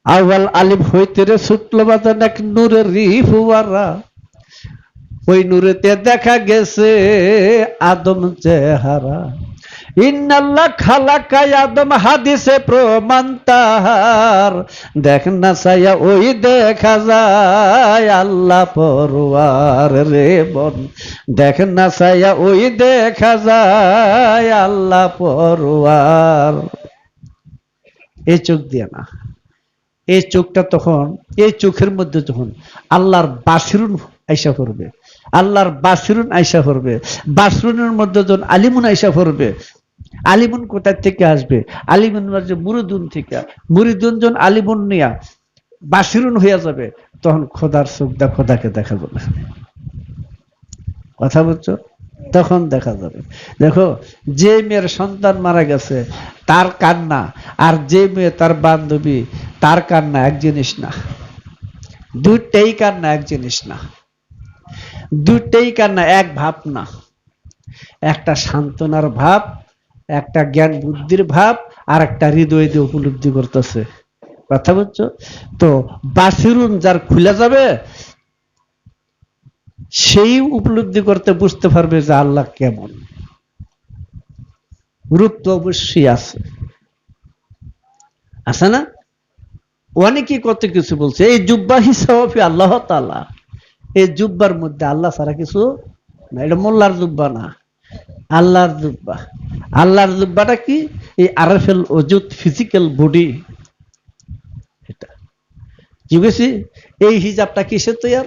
আউয়াল আলিম হইতে রে ছুটল বাজান এক নূরের রিফুয়ারা, ওই নূরেতে দেখা গেছে আদম চেহারা। ইন্নাল্লাহ খালাকা আদম হাদিসে প্রমাণ তাহার, দেখ না ছায়া ওই দেখা যায় আল্লাহ পরওয়ার রে বন, দেখ না ছায়া ওই দেখা যায় আল্লাহ পরওয়ার। এই চোখ দিয়ে না, এই চোখটা তখন, এই চোখের মধ্যে যখন আল্লাহর বাসিরুন আইসা পড়বে, আল্লাহর বাসিরুন আইসা পড়বে, বাসরুনের মধ্যে যখন আলিমুন আইসা পড়বে, আলিমুন কোথায় থেকে আসবে? আলিমুন মানে মুরিদুন থেকে, মুরিদুন যখন আলিমুন নিয়া বাসিরুন হইয়া যাবে, তখন খোদার চোখ দা খোদাকে দেখা যাবে। কথা বলছো? তখন দেখা যাবে। দেখো, যে মেয়ের সন্তান মারা গেছে তার কান্না আর যে মেয়ে তার বান্ধবী তার কান্না এক জিনিস না, দুইটাই কান্না এক জিনিস না, দুইটাই কান্না এক ভাব না। একটা সান্ত্বনার ভাব, একটা জ্ঞান বুদ্ধির ভাব, আর একটা হৃদয় দিয়ে উপলব্ধি করতেছে। কথা বলছো? তো বাসিরুন যার খুলে যাবে, সেই উপলব্ধি করতে বুঝতে পারবে যে আল্লাহ কেমন। রূপ তো অবশ্যই আছে, আছে না? অনেকে কত কিছু বলছে, এই জুব্বা হিসাবে আল্লাহ তাআলা, এই জুব্বার মধ্যে আল্লাহ ছাড়া কিছু না। এটা মোল্লার জুব্বা না, আল্লাহর জুব্বা। আল্লাহর জুব্বাটা কি? এই আরফেল ওজুদ ফিজিক্যাল বডি। এটা কি বলছি? এই হিজাবটা কিসের তৈয়ার?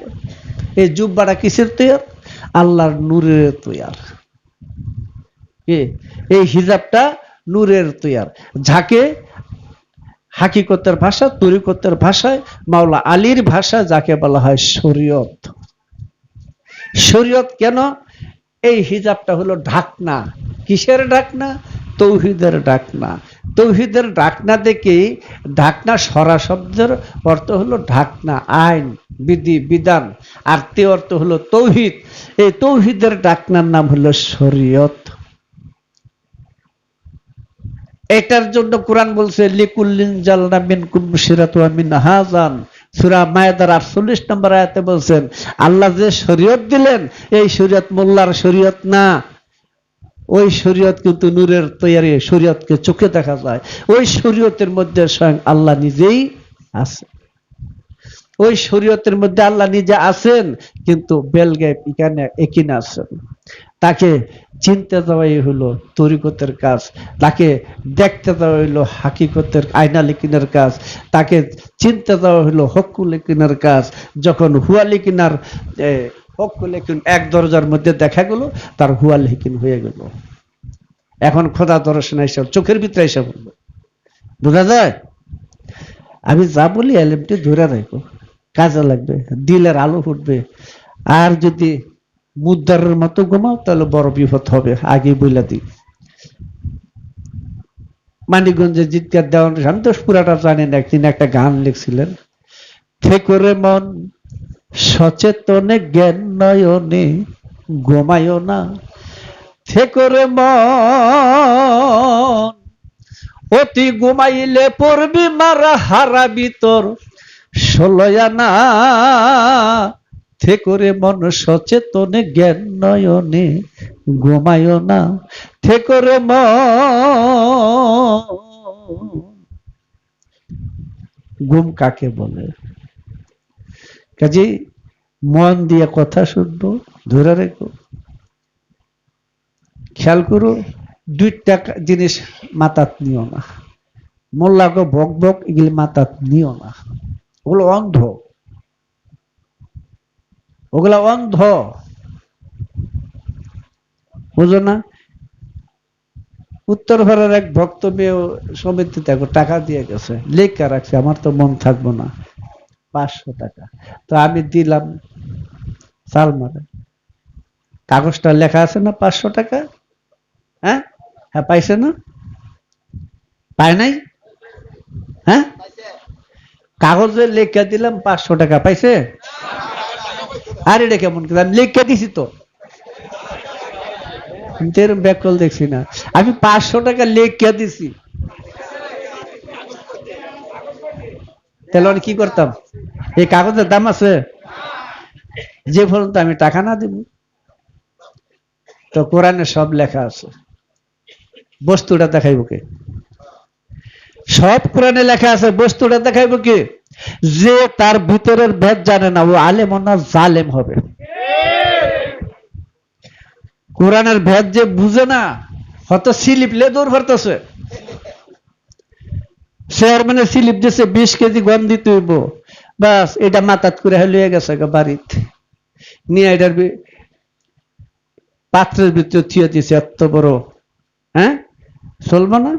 এই জুব্বাটা কিসের তৈয়ার? আল্লাহর নূরের তৈয়ার। এই হিজাবটা নূরের তৈয়ার, যাকে হাকিকতের ভাষা, তরিকতের ভাষায়, মাওলা আলীর ভাষা যাকে বলা হয় শরীয়ত। শরীয়ত কেন? এই হিজাবটা হলো ঢাকনা। কিসের ঢাকনা? তৌহিদের ঢাকনা। তৌহিদের ঢাকনা দেখেই, ঢাকনা সরা শব্দের অর্থ হলো ঢাকনা, আইন, বিধি, বিধান, আর তে অর্থ হলো তৌহিদ। এই তৌহিদের ঢাকনার নাম হলো শরীয়ত। এটার জন্য কোরআন বলছে লিকুল্লিন জালনা মিনকুম শিরাতু ওয়া মিনহাজান। সূরা মায়েদার 48 নম্বর আয়াতে বলছেন, আল্লাহ যে শরীয়ত দিলেন, এই শরীয়ত মোল্লার শরীয়ত না। ওই শরীয়ত কিন্তু নূরের তৈয়ারি, শরীয়তকে চোখে দেখা যায়। ওই শরীয়তের মধ্যে স্বয়ং আল্লাহ নিজেই আছে। ওই শরীয়তের মধ্যে আল্লাহ নিজে আছেন, কিন্তু বেলগায়েব এখানে একিন আছেন। তাকে চিনতে দেওয়াই হলো তরিকতের কাজ, তাকে দেখতে দেওয়া হইলো হাকিকতের আয়না লিখিনের কাজ, তাকে চিনতে দেওয়া হইলো হকুল লিখিনের কাজ। যখন হুয়া লিখিনার হকুল লিখিন এক দরজার মধ্যে দেখা গেল, তার হুয়া লিখিন হয়ে গেল। এখন খোদা দর্শন এসে চোখের ভিতরে এসে বলবো, বোঝা যায়? আমি যা বলি এলএমটি ধরে রাখো, কাজে লাগবে, দিলের আলো ফুটবে। আর যদি মুদ্রার মতো ঘুমাও তাহলে বড় বিপদ হবে, আগে বইলা দিই। মানিকগঞ্জে জিতকার দেওয়ান, আমি তো পুরাটা জানি না, একদিন একটা গান লিখছিলেন, থেকরে মন সচেতনে জ্ঞান নয়নে ঘুমায়ও না, থেকরে মন অতি ঘুমাইলে পড়বি মারা, হারাবি তোর ষোলয়ানা। থেকরে মন সচেতনে জ্ঞান নয়নে ঘুমায় না, থেকরে মন। ঘুম কাকে বলে? কাজেই মন দিয়ে কথা শুনবো, ধরে রেখো, খেয়াল করো। দুইটা জিনিস মাথাত নিও না, মোল্লাকে বক বক এগুলি মাথাত নিও না, ওগুলো অন্ধ, ওগুলা অন্ধ, বুঝো না? উত্তর ভারতের এক ভক্ত মেয়ে সমিতিতে টাকা দিয়ে গেছে, লেখা রাখছে, আমার তো মন থাকবো না, 500 টাকা। তো আমি দিলাম সালমারে, কাগজটা লেখা আছে না 500 টাকা? হ্যাঁ হ্যাঁ, পাইছে না? পায় নাই? হ্যাঁ, কাগজে লেখা দিলাম 500 টাকা, পাইছে? আর এটা কেমন? আমি লেখা দিছি তো, ব্যাকল দেখছি না, আমি 500 টাকা লেখা দিছি। তাহলে আমি কি করতাম? এই কাগজের দাম আছে যে পর্যন্ত আমি টাকা না দিব। তো কোরআনে সব লেখা আছে, বস্তুটা দেখাইব কে? সব কোরআনে লেখা আছে, বস্তুটা দেখাইব কে? যে তার ভিতরের ভেদ জানে না ও আলেম না জালেম হবে। কোরআনের ভেদ যে বুঝে না, হয়তো স্লিপ লেদুর ভরতেছে, চেয়ারম্যানে স্লিপ দিছে 20 কেজি গম দিতে হইব, বাস এটা মাথাত করে হলিয়ে গেছে বাড়িতে নিয়ে এটার পাত্রের ভিতরে থিয়ে দিছে এত বড়। হ্যাঁ, চলবো না?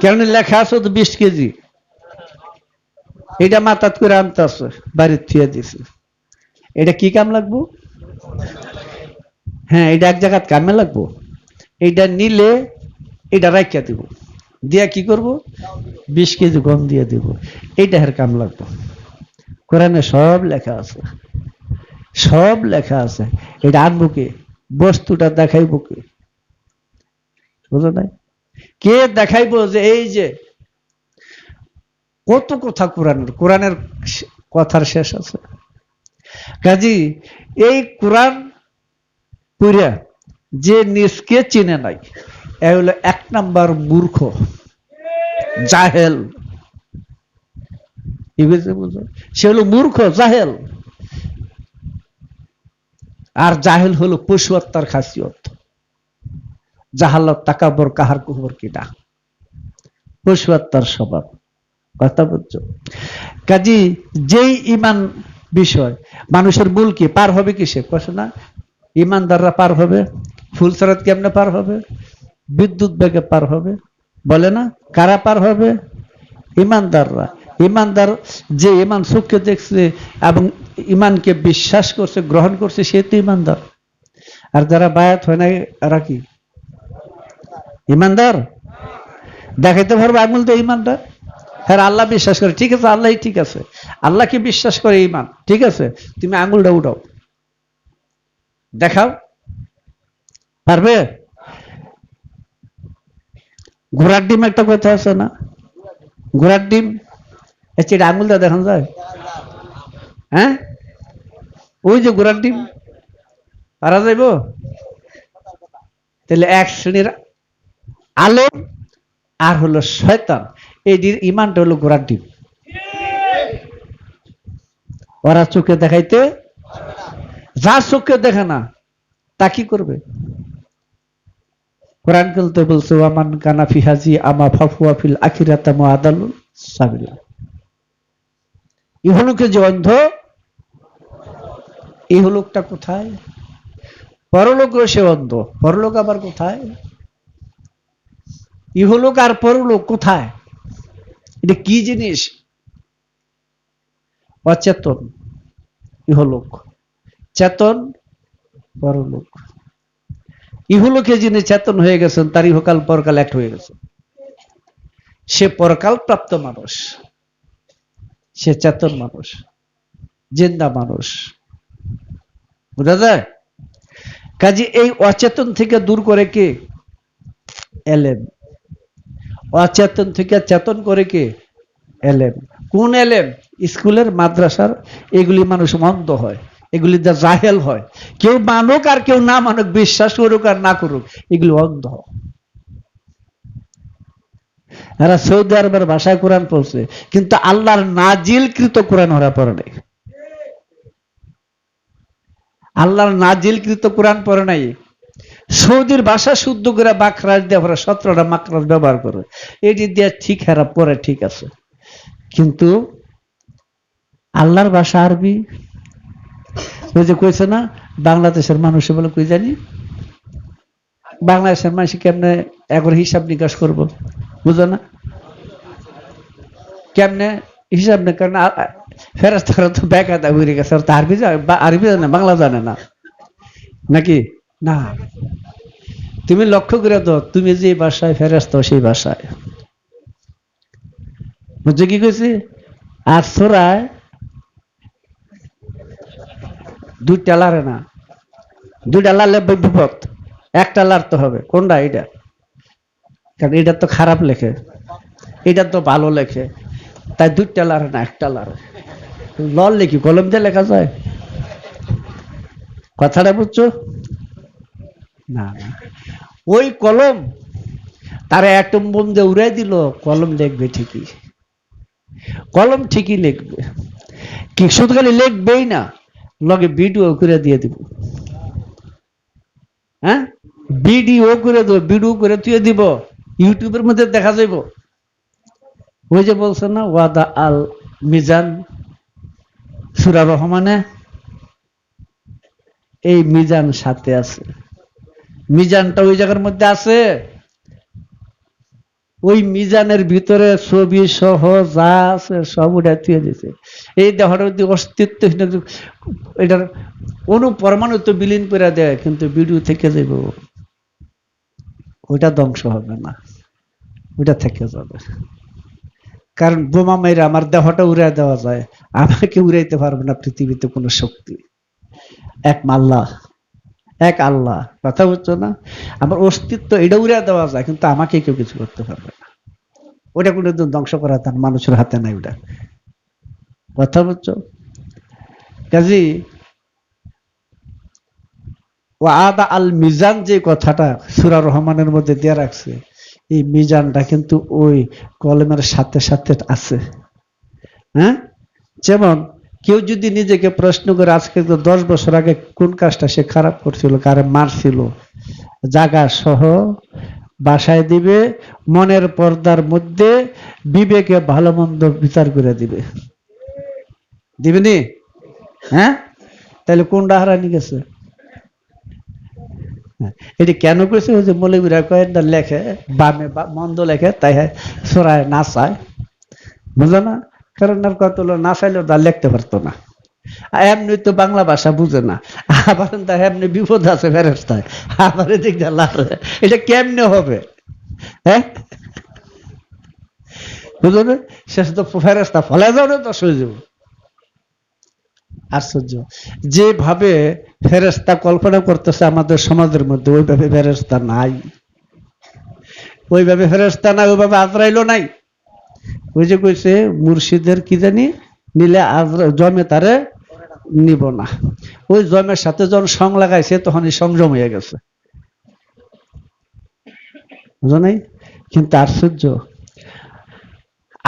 কেন লেখা আছে তো 20 কেজি, এটা মাথাত করে আনতে আছে, বাড়ির থিয়ে দিছে। এটা কি কাম লাগবো? হ্যাঁ, এটা এক জায়গায় কামে লাগবো। এটা নিলে এটা রাখিয়া দিব, দিয়া কি করব? 20 কেজি গম দিয়ে দিব, এইটা এর কাম লাগবো। কোরআনে সব লেখা আছে, সব লেখা আছে। এটা আনবো কে? বস্তুটা দেখাইব কে? বুঝো নাই? কে দেখাইবো যে এই যে কত কথা কোরআনের, কোরআনের কথার শেষ আছে। কাজী এই কোরআন পুরা যে নিজকে চিনে নাই, এ হলো 1 নাম্বার মূর্খ, জাহেল। সে হলো মূর্খ, জাহেল। আর জাহেল হলো পশু আত্মার খাসিয়ত। জাহালত তাকাব্বর কাহার কুহর কিনা, পশু আত্মার স্বভাব। কথা বুঝছো? কাজী যেই ইমান বিষয়, মানুষের মূল কি? পার হবে কিসে? কষ্ট না? ইমানদাররা পার হবে। ফুলসরাত কেমনে পার হবে? বিদ্যুৎ বেগে পার হবে, বলে না? কারা পার হবে? ইমানদাররা। ইমানদার যে ইমান চোখকে দেখছে এবং ইমানকে বিশ্বাস করছে, গ্রহণ করছে, সে তো ইমানদার। আর যারা বায়াত হয় না, এরা কি ইমানদার? দেখাইতে পারবে আঙুল তো ইমানদার? হ্যাঁ, আল্লাহ বিশ্বাস করে, ঠিক আছে, আল্লাহ ঠিক আছে, আল্লাহকে বিশ্বাস করে ইমান, ঠিক আছে, তুমি আঙুলটা উঠাও, দেখাও, পারবে? ঘোড়ার ডিম একটা কথা আছে না? ঘোড়ার ডিম, এটা আঙুলটা দেখানো যায়? হ্যাঁ, ওই যে ঘোড়ার ডিম, পারা যাইব? তাহলে এক শ্রেণীর আলেম আর হলো শয়তান, এই ইমানটা হলো ঘোড়ার ডিম। ওরা চোখে দেখাইতে, যা চোখে দেখে না তা কি করবে? কোরআন বলতে বলছে ওয়ামান কানা ফি হাজি আমা ফাফুয়া ফিল আখিরাতা মুআদালুন সাবিলা। ইহলোকে যে অন্ধ, ইহলোকটা কোথায়? পরলোকেও সে অন্ধ, পরলোক আবার কোথায়? ইহলোক আর পরলোক কোথায়? এটা কি জিনিস? অচেতন ইহলোক, চেতন পরলোক। ইহলোকে যিনি চেতন হয়ে গেছেন, তার ইহকাল পরকাল এক হয়ে গেছে। সে পরকাল প্রাপ্ত মানুষ, সে চেতন মানুষ, জিন্দা মানুষ। বুঝা যায়? কাজে এই অচেতন থেকে দূর করে কে? এলেম। অচেতন থেকে চেতন করে কে? এলেম। কোন এলেম? স্কুলের, মাদ্রাসার, এগুলি মানুষ অন্ধ হয়, এগুলি যা জাহেল হয়। কেউ মানুক আর কেউ না মানুক, বিশ্বাস করুক আর না করুক, এগুলি অন্ধ। এরা সৌদি আরবের ভাষায় কোরআন পড়ছে, কিন্তু আল্লাহর নাজিলকৃত কোরআন ওরা পড়ে নাই। আল্লাহর নাজিলকৃত কোরআন পড়ে নাই। সৌদির ভাষা শুদ্ধ করে বাকরাজ দিয়ে ওরা 17টা মাকরাজ ব্যবহার করে, এটি দিয়ে ঠিক হেরা পরে, ঠিক আছে, কিন্তু আল্লাহর ভাষা আরবি। ওই যে কইছে না, বাংলাদেশের মানুষ বলে কই জানি, বাংলাদেশের মানুষ কেমনে একবার হিসাব নিকাশ করবো, বুঝো না? কেমনে হিসাব না? কারণ ফেরেশতারা তো বেকায়দা ঘুরে গেছে, আর আরবি আরবি জানে, বাংলা জানে না নাকি? না, তুমি লক্ষ্য করে তো, তুমি যে ভাষায় ফেরেশতা সেই ভাষায়, বুঝছো কি কইছি? আর সূরায় দুইটা লারে না, দুইটা লারলে বিপদ, একটা লারতে হবে। কোনটা? এটা। কারণ এটা তো খারাপ লেখে, এটা তো ভালো লেখে, তাই দুইটা লারে না একটা লারে, লড়লে কি কলম দিয়ে লেখা যায়? কথাটা বুঝছো? না না, ওই কলম তারা অ্যাটম বোম দিয়ে উড়াই দিল, কলম লিখবে ঠিকই, কলম ঠিকই লিখবে। কি শুধু খালি লিখবেই না, লগে ভিডিও করে দিয়ে দিব। হ্যাঁ, ভিডিও করে দেবো, ভিডিও করে তুই দিব, ইউটিউবের মধ্যে দেখা যাইব। ওই যে বলছে না ওয়াদা আল মিজান সূরা রহমানে, এই মিজান সাথে আছে, মিজানটা ওই জায়গার মধ্যে আছে। ওই মিজানের ভিতরে ছবি সহ যা আছে সব উঠে তুলে দিয়েছে। এই দেহটার মধ্যে অস্তিত্বহীন, এটার অনুপরমাণু তো বিলীন করে দেয়, কিন্তু ভিডিও থেকে যাবে, ওইটা ধ্বংস হবে না, ওইটা থেকে যাবে। কারণ বোমা মেরে আমার দেহটা উড়াই দেওয়া যায়, আমাকে উড়াইতে পারবে না পৃথিবীতে কোনো শক্তি। এক আল্লাহ, এক আল্লাহ, কথা বুঝছো না? আমার অস্তিত্ব এটা উড়াই দেওয়া যায়, কিন্তু আমাকে কেউ কিছু করতে পারবে না। ওটা কোনো ধ্বংস করা তার মানুষের হাতে নাই, ওটা, কথা বুঝছো? কাজী ও আদা আল মিজান যে কথাটা সূরা রহমানের মধ্যে দিয়ে রাখছে, এই মিজানটা কিন্তু ওই কলমের সাথে সাথে আছে। হ্যাঁ, যেমন কেউ যদি নিজেকে প্রশ্ন করে আজকে 10 বছর আগে কোন কাজটা সে খারাপ করছিল, কারে মারছিল, জায়গা সহ বাসায় দিবে, মনের পর্দার মধ্যে বিবেকে ভালো মন্দ বিচার করে দিবে, দিবেনি? হ্যাঁ, তাহলে কোনটা হারানি গেছে? এটি কেন করেছে? ওই যে মৌলবীরা কয়েকটা লেখে, বামে মন্দ লেখে, তাই সরায় না চায়, বুঝলো না? কারণ আর কত না চাইলেও তা লিখতে পারতো না, এমনি তো বাংলা ভাষা বুঝে না, আবার এমনি বিপদ আছে ফেরেশতায়, আবার এদিক এটা কেমনে হবে? হ্যাঁ, বুঝলো না? শেষ তো ফেরেশতা ফলে যাও না, তো সয়ে যাবো। আশ্চর্য, যেভাবে ফেরেশতা কল্পনা করতেছে আমাদের সমাজের মধ্যে, ওইভাবে ফেরেশতা নাই, ওইভাবে ফেরেশতা নাই, ওইভাবে আজরাইলও নাই। ওই যে কইছে মুর্শিদের কি জানি নিলে জমে তারে নিব না, ওই জমের সাথে যখন সং লাগাইছে তখনই সংযম হয়ে গেছে, বুঝো নাই? কিন্তু আশ্চর্য,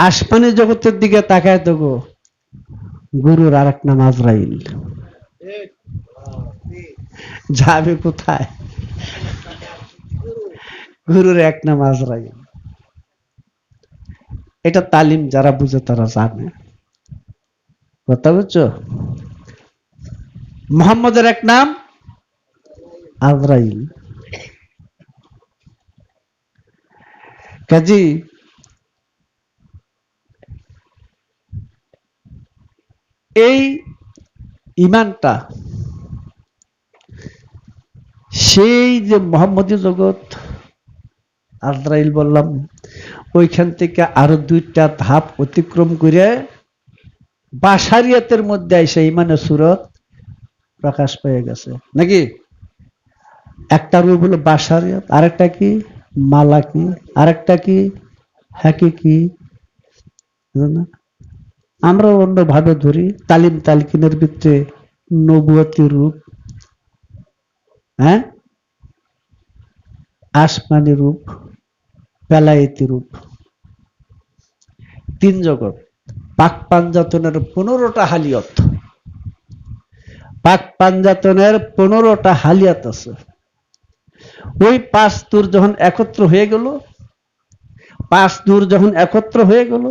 আসমানি জগতের দিকে তাকায় দেখো, গুরুর আর এক নাম আজরাইল, যাবে কোথায়? গুরুর এক নাম আজরাইল। এটা তালিম যারা বুঝে তারা জানে, কথা বুঝছো? মোহাম্মদের এক নাম আজরাইল। কাজী এই ইমানটা, সেই যে মোহাম্মদী জগৎ আজরাইল বললাম, ওইখান থেকে আরো 2টা ধাপ অতিক্রম করে বাশারিয়াতের মধ্যে এসে ইমানের সুরত প্রকাশ পেয়ে গেছে নাকি? একটা রূপ হলো বাশারিয়াত, আরেকটা কি মালাকি, আরেকটা কি হাকিকি। আমরা অন্যভাবে ধরি তালিম তালকিনের ভিতরে নবুয়তি রূপ, হ্যাঁ, আসমানি রূপ, বেলায়েতি রূপ, 3 জগৎ। পাক পাঞ্জাতনের 15টা হালিয়ত, পাক পাঞ্জাতনের 15টা হালিয়াত আছে। ওই 5 দূর যখন একত্র হয়ে গেল, 5 দূর যখন একত্র হয়ে গেল,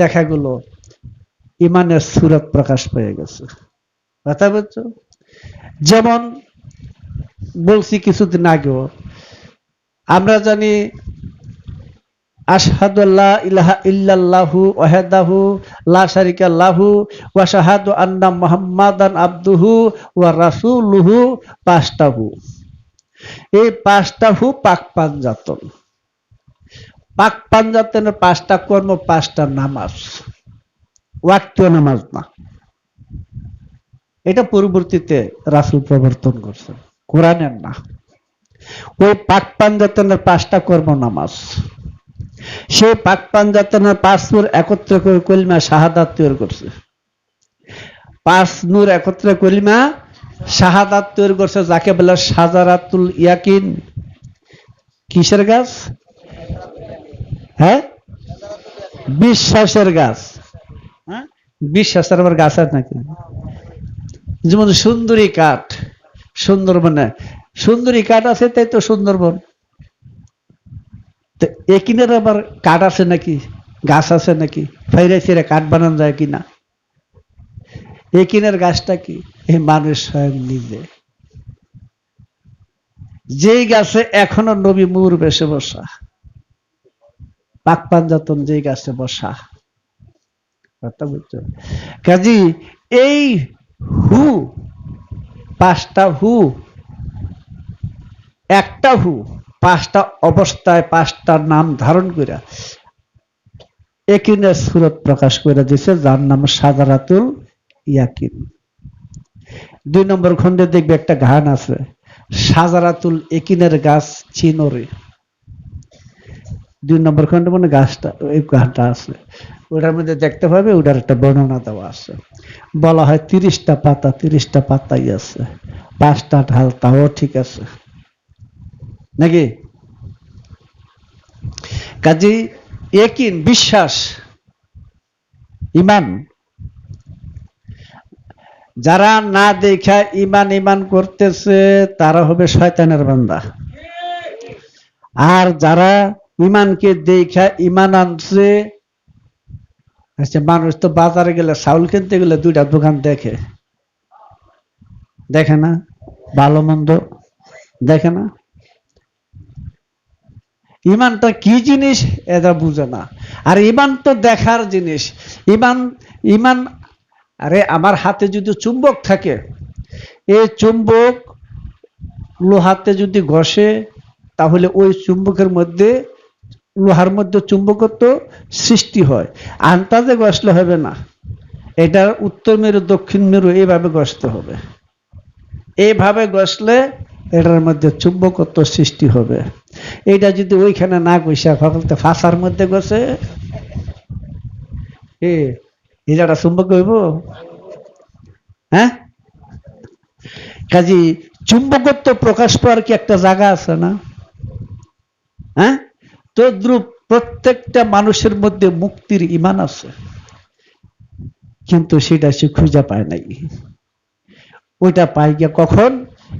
দেখা গেল ইমানের সুরত প্রকাশ পেয়ে গেছে, কথা বলছো? যেমন বলছি কিছুদিন আগেও, আমরা জানি আশহাদু আল্লা ইলাহা ইল্লাল্লাহু ওয়াহদাহু লা শারিকা লাহু ওয়া শাহাদু আন্না মুহাম্মাদান আবদুহু ওয়া রাসূলুহু, 5টা হু। এই 5টা হু পাক পাঞ্জাতন। পাক পাঞ্জাতনের 5টা কর্ম, 5টা নামাজ, ওয়াক্তীয় নামাজ না। এটা পরবর্তীতে রাসূল প্রবর্তন করছেন, কোরআনের না। ওই পাক পাঞ্জাতনের 5টা কর্ম নামাজ। সেই পাক পাঞ্জাতনের 5 নূর একত্রে করে কলিমা শাহাদাত তৈরি করছে। 5 নূর একত্রে কলিমা শাহাদাত তৈরি করছে, যাকে বলে শাজারাতুল ইয়াকিন। কিসের গাছ? হ্যাঁ, বিশ্বাসের গাছ। হ্যাঁ, বিশ্বাসের আবার গাছ আছে নাকি? যেমন সুন্দরী কাঠ, সুন্দরবনে সুন্দরী কাঠ আছে, তাই তো সুন্দরবন। একিনের আবার কাঠ আছে নাকি, গাছ আছে নাকি? ফাইরে ফিরে কাঠ বানানো যায় কিনা? একিনের গাছটা কি? এই মানুষ স্বয়ং নিজে, যেই গাছে এখনো নবী মুর বেশে বসা, পাক পাঞ্জাতন যেই গাছে বসা। কাজী এই হু, 5টা হু, একটা হু 5টা অবস্থায় 5টা নাম ধারণ করে একিনের সুরত প্রকাশ করে দিছে, যার নাম শাজারাতুল ইয়াকিন। 2 নম্বর খণ্ডে দেখবে একটা গান আছে, শাজারাতুল একিনের গাছ চিনরে। 2 নম্বর খণ্ডে মানে গাছটা, এই গানটা আছে, ওটার মধ্যে দেখতে পাবে, ওটার একটা বর্ণনা দেওয়া আছে। বলা হয় 30টা পাতা, 30টা পাতাই আছে, 5টা ঢাল, তাও ঠিক আছে নাকি? কাজী ইয়াকিন বিশ্বাস, ইমান। যারা না দেখা ইমান ইমান করতেছে তারা হবে শয়তানের বান্দা, আর যারা ইমানকে দেখা ইমান আনছে, আচ্ছা মানুষ তো বাজারে গেলে চাউল কিনতে গেলে 2টা দোকান দেখে, দেখে না? ভালো মন্দ দেখে না? ইমানটা কি জিনিস এটা বুঝে না। আর ইমান তো দেখার জিনিস। ইমান ইমান আরে আমার হাতে যদি চুম্বক থাকে, এই চুম্বক লোহাতে যদি ঘষে, তাহলে ওই চুম্বকের মধ্যে, লোহার মধ্যে চুম্বকত্ব সৃষ্টি হয়। আন্তাজে ঘষলে হবে না, এটার উত্তর মেরু দক্ষিণ মেরু এইভাবে ঘষতে হবে। এইভাবে ঘষলে এটার মধ্যে চুম্বকত্ব সৃষ্টি হবে। এটা যদি ওইখানে না ঘষা ফলতে ফাঁসার মধ্যে ঘষে, এটা চুম্বক হইব? হ্যাঁ, কাজী চুম্বকত্ব প্রকাশ পাওয়ার কি একটা জায়গা আছে না? হ্যাঁ, তদ্রূপ প্রত্যেকটা মানুষের মধ্যে মুক্তির ইমান আছে, কিন্তু সেটা সে খুঁজে পায় নাই। ওইটা পাই গিয়া কখন?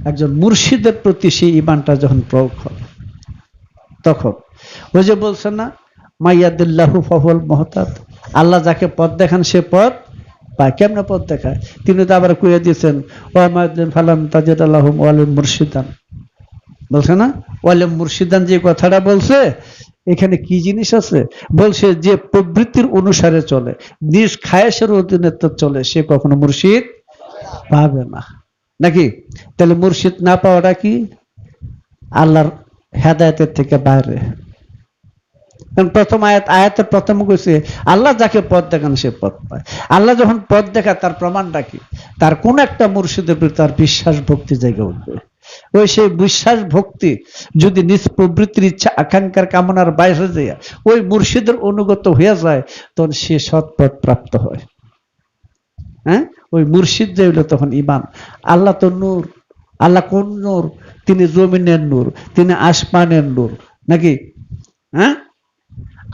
একজন মুর্শিদের প্রতি সেই ইমানটা যখন প্রয়োগ হয়, তখন। ওই যে বলছে না, মাইয়াদুল্লাহু ফাহুয়াল মুহতাদ, আল্লাহ যাকে পথ দেখান সে পথ পায়। কেমনে পথ দেখায়? তিনি তো আবার কইয়া দিয়েছেন, ওয়ামাদিন ফালাম তাজিদ আল্লাহুম ওয়ালিম মুর্শিদান, বলছে না? ওয়ালিম মুর্শিদান যে কথাটা বলছে, এখানে কি জিনিস আছে? বলছে যে প্রবৃত্তির অনুসারে চলে, নিজ খায়েশের অধীনে তো চলে, সে কখনো মুর্শিদ পাবে না, নাকি? তাহলে মুর্শিদ না পাওয়াটা কি? আল্লাহর হেদায়েতের থেকে বাইরে। প্রথম আয়াতের প্রথম কইছে আল্লাহ যাকে পথ দেখান সে পথ পায়। আল্লাহ যখন পথ দেখায় তার প্রমাণটা কি? তার কোন একটা মুর্শিদের প্রতি তার বিশ্বাস ভক্তি জেগে উঠবে। ওই সেই বিশ্বাস ভক্তি যদি নিজ প্রবৃত্তির ইচ্ছা আকাঙ্ক্ষার কামনার বাইরে যায়, ওই মুর্শিদের অনুগত হয়ে যায়, তখন সে সৎপথ প্রাপ্ত হয়। হ্যাঁ, ওই মুর্শিদ যে হইল তখন ইমান। আল্লাহ তো নূর। আল্লাহ কোন নূর? তিনি জমিনের নূর, তিনি আসমানের নূর, নাকি? হ্যাঁ,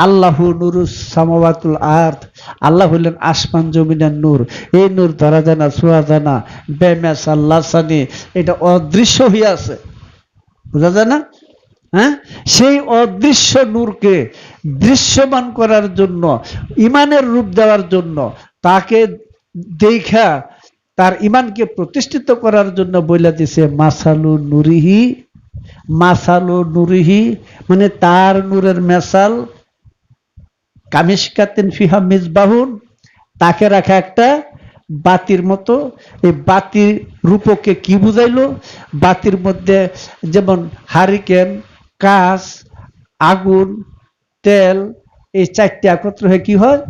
আল্লাহু নূরুস সামাওয়াতুল আরদ, আল্লাহ হলেন আসমান জমিনের নূর। এই নূর ধরা যায় না, ছোঁয়া যায় না, বেমেসাল লাসানি, এটা অদৃশ্য হয়ে আছে, বোঝা যায় না? হ্যাঁ, সেই অদৃশ্য নূরকে দৃশ্যমান করার জন্য, ইমানের রূপ দেওয়ার জন্য, তাকে দেখা তার ইমানকে প্রতিষ্ঠিত করার জন্য বলে দিছে মাসালু নুরিহি। মাসালু নুরিহি মানে তার নূরের মেসাল কামিশকাতিন ফিহা মিসবাহুন, তাকে রাখা একটা বাতির মতো। এই বাতির রূপকে কি বুঝাইলো? বাতির মধ্যে যেমন হারিকেন, কাঁচ, আগুন, তেল, এই 4টে একত্র হয়ে কি হয়?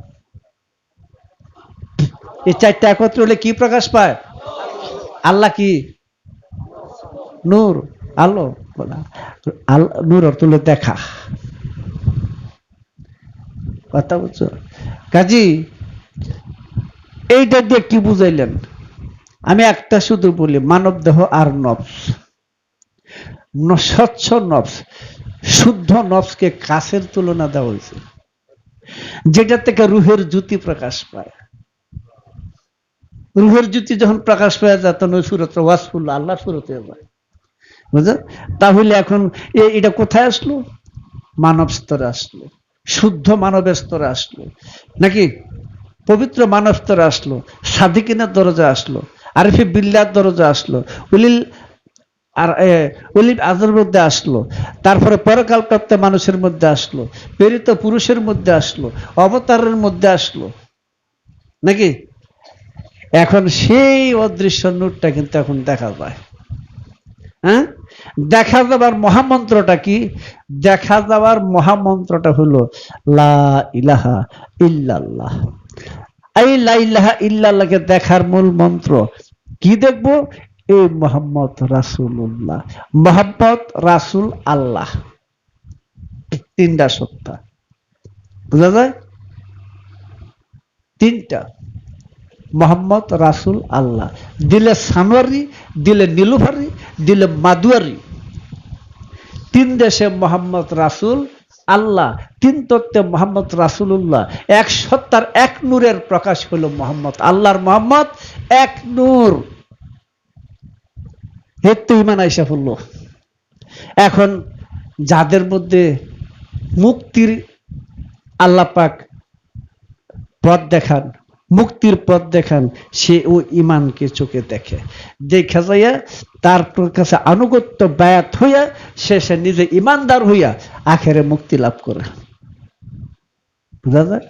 এই 4টে একত্র হলে কি প্রকাশ পায়? আল্লাহ কি? নূর, আলো। নূর অর্থ হলো দেখা। কথা বলছো কাজী এইটা দিয়ে কি বুঝাইলেন? আমি একটা শুধু বলি, মানব দেহ আর নফস, স্বচ্ছ নফস, শুদ্ধ নফসকে কাছের তুলনা দেওয়া হয়েছে, যেটা থেকে রুহের জ্যোতি প্রকাশ পায়। রুহের জ্যোতি যখন প্রকাশ পায় যায় তখন ওই সুরত ওয়াসফুল আল্লাহ সুরত হয়ে যায়, বুঝলেন? তাহলে এখন এটা কোথায় আসলো? মানব স্তরে আসলো, শুদ্ধ মানবের স্তরে আসলো, নাকি পবিত্র মানব স্তরে আসলো, সাদিকিনের দরজা আসলো, আরিফে বিল্লাহর দরজা আসলো, উলিল আর উলিল আজমের মধ্যে আসলো, তারপরে পরকাল প্রাপ্ত মানুষের মধ্যে আসলো, প্রেরিত পুরুষের মধ্যে আসলো, অবতারের মধ্যে আসলো, নাকি? এখন সেই অদৃশ্য নূরটা কিন্তু এখন দেখা যায়। হ্যাঁ, দেখা যাবার মহামন্ত্রটা কি? দেখা যাবার মহামন্ত্রটা হলো লা ইলাহা ইল্লাল্লাহ। এই লা ইলাহা ইল্লাল্লাহকে দেখার মূল মন্ত্র কি? দেখবো এই মোহাম্মদ রাসূলুল্লাহ, মোহাম্মদ রাসূল আল্লাহ, তিনটা সত্তা বুঝা যায়। তিনটা মোহাম্মদ রাসূল আল্লাহ, দিলে সানোয়ারি, দিলে নীলুফারি, দিলে মাদুয়ারি, তিন দেশে মোহাম্মদ রাসূল আল্লাহ, তিন তত্ত্বে মোহাম্মদ রাসূলুল্লাহ, এক সত্তার এক নূরের প্রকাশ হলো মোহাম্মদ। আল্লাহর মোহাম্মদ এক নূর। এর তো ঈমান আইসা পড়ল। এখন যাদের মধ্যে মুক্তির আল্লাহ পাক পথ দেখান, মুক্তির পথ দেখান, সে ও ইমানকে চোখে দেখে, দেখা যাইয়া তার কাছে আনুগত্য বায়াত হইয়া সে নিজে ইমানদার হইয়া আখেরে মুক্তি লাভ করে। বুঝা যায়?